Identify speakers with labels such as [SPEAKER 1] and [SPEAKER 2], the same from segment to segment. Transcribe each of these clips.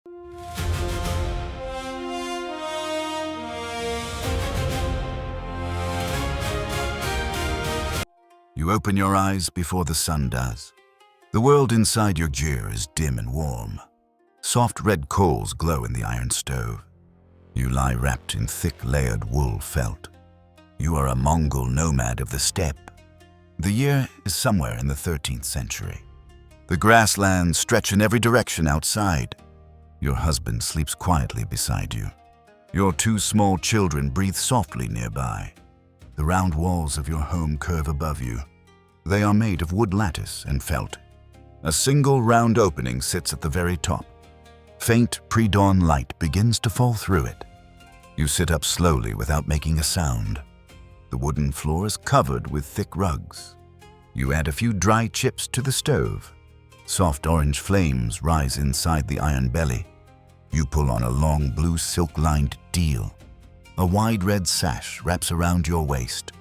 [SPEAKER 1] You open your eyes before the sun does. The world inside your gyr is dim and warm. Soft red coals glow in the iron stove. You lie wrapped in thick layered wool felt. You are a Mongol nomad of the steppe. The year is somewhere in the 13th century. The grasslands stretch in every direction outside. Your husband sleeps quietly beside you. Your two small children breathe softly nearby. The round walls of your home curve above you. They are made of wood lattice and felt. A single round opening sits at the very top. Faint pre-dawn light begins to fall through it. You sit up slowly without making a sound. The wooden floor is covered with thick rugs. You add a few dry chips to the stove. Soft orange flames rise inside the iron belly. You pull on a long blue silk-lined deal. A wide red sash wraps around your waist.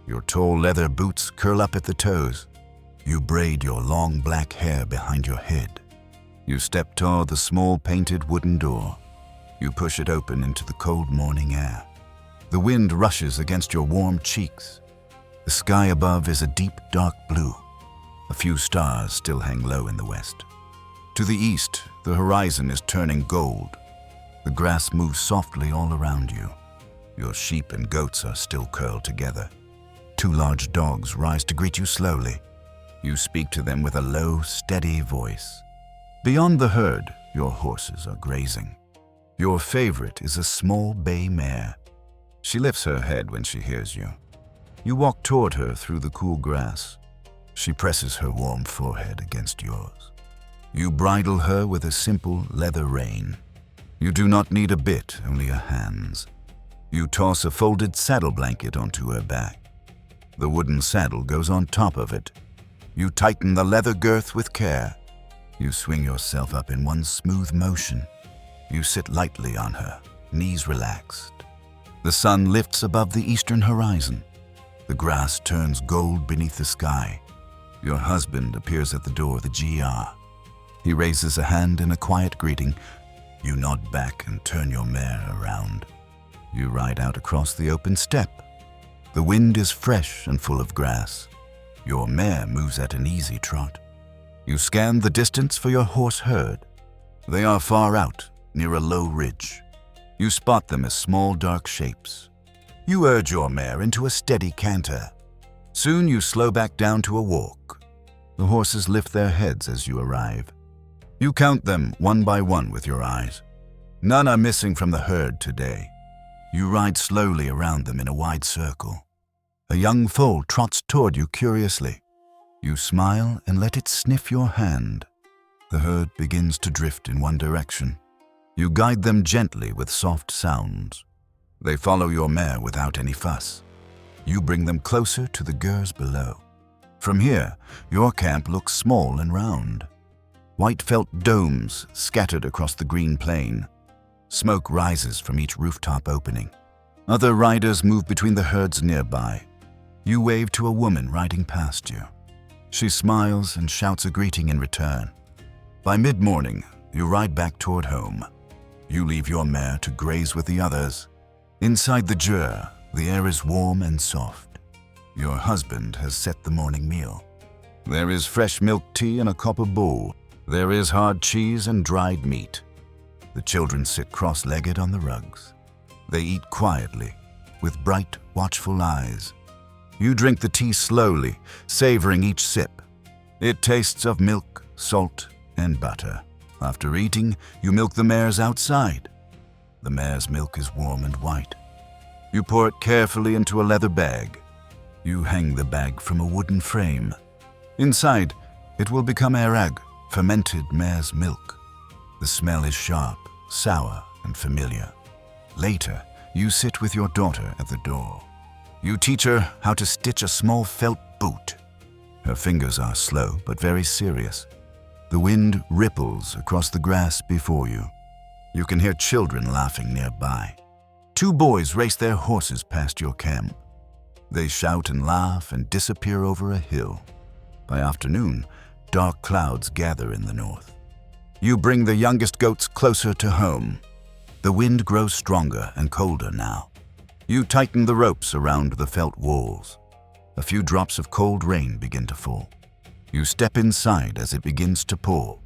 [SPEAKER 1] Your tall leather boots curl up at the toes. You braid your long black hair behind your head. You step toward the small painted wooden door. You push it open into the cold morning air. The wind rushes against your warm cheeks. The sky above is a deep, dark blue. A few stars still hang low in the west. To the east, the horizon is turning gold. The grass moves softly all around you. Your sheep and goats are still curled together. Two large dogs rise to greet you slowly. You speak to them with a low, steady voice. Beyond the herd, your horses are grazing. Your favorite is a small bay mare. She lifts her head when she hears you. You walk toward her through the cool grass. She presses her warm forehead against yours. You bridle her with a simple leather rein. You do not need a bit, only her hands. You toss a folded saddle blanket onto her back. The wooden saddle goes on top of it. You tighten the leather girth with care. You swing yourself up in one smooth motion. You sit lightly on her, knees relaxed. The sun lifts above the eastern horizon. The grass turns gold beneath the sky. Your husband appears at the door of the GR. He raises a hand in a quiet greeting. You nod back and turn your mare around. You ride out across the open steppe. The wind is fresh and full of grass. Your mare moves at an easy trot. You scan the distance for your horse herd. They are far out, near a low ridge. You spot them as small dark shapes. You urge your mare into a steady canter. Soon you slow back down to a walk. The horses lift their heads as you arrive. You count them one by one with your eyes. None are missing from the herd today. You ride slowly around them in a wide circle. A young foal trots toward you curiously. You smile and let it sniff your hand. The herd begins to drift in one direction. You guide them gently with soft sounds. They follow your mare without any fuss. You bring them closer to the gyrs below. From here, your camp looks small and round. White felt domes scattered across the green plain. Smoke rises from each rooftop opening. Other riders move between the herds nearby. You wave to a woman riding past you. She smiles and shouts a greeting in return. By mid-morning, you ride back toward home. You leave your mare to graze with the others. Inside the gyr, the air is warm and soft. Your husband has set the morning meal. There is fresh milk tea in a copper bowl. There is hard cheese and dried meat. The children sit cross-legged on the rugs. They eat quietly, with bright, watchful eyes. You drink the tea slowly, savoring each sip. It tastes of milk, salt, and butter. After eating, you milk the mares outside. The mare's milk is warm and white. You pour it carefully into a leather bag. You hang the bag from a wooden frame. Inside, it will become arag, fermented mare's milk. The smell is sharp, sour, and familiar. Later, you sit with your daughter at the door. You teach her how to stitch a small felt boot. Her fingers are slow but very serious. The wind ripples across the grass before you. You can hear children laughing nearby. Two boys race their horses past your camp. They shout and laugh and disappear over a hill. By afternoon, dark clouds gather in the north. You bring the youngest goats closer to home. The wind grows stronger and colder now. You tighten the ropes around the felt walls. A few drops of cold rain begin to fall. You step inside as it begins to pour.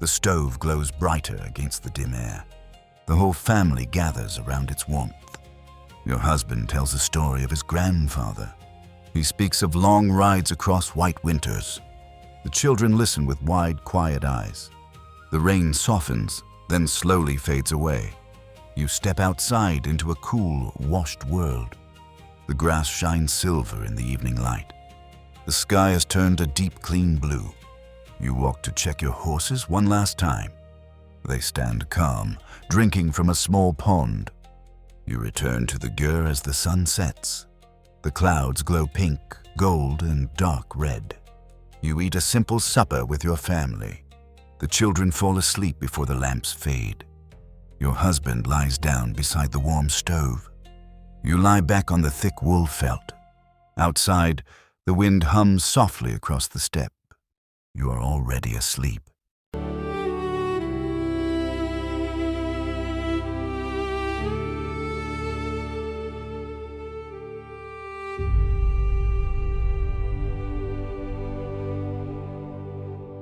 [SPEAKER 1] The stove glows brighter against the dim air. The whole family gathers around its warmth. Your husband tells a story of his grandfather. He speaks of long rides across white winters. The children listen with wide, quiet eyes. The rain softens, then slowly fades away. You step outside into a cool, washed world. The grass shines silver in the evening light. The sky has turned a deep, clean blue. You walk to check your horses one last time. They stand calm, drinking from a small pond. You return to the gur as the sun sets. The clouds glow pink, gold, and dark red. You eat a simple supper with your family. The children fall asleep before the lamps fade. Your husband lies down beside the warm stove. You lie back on the thick wool felt. Outside, the wind hums softly across the steppe. You are already asleep.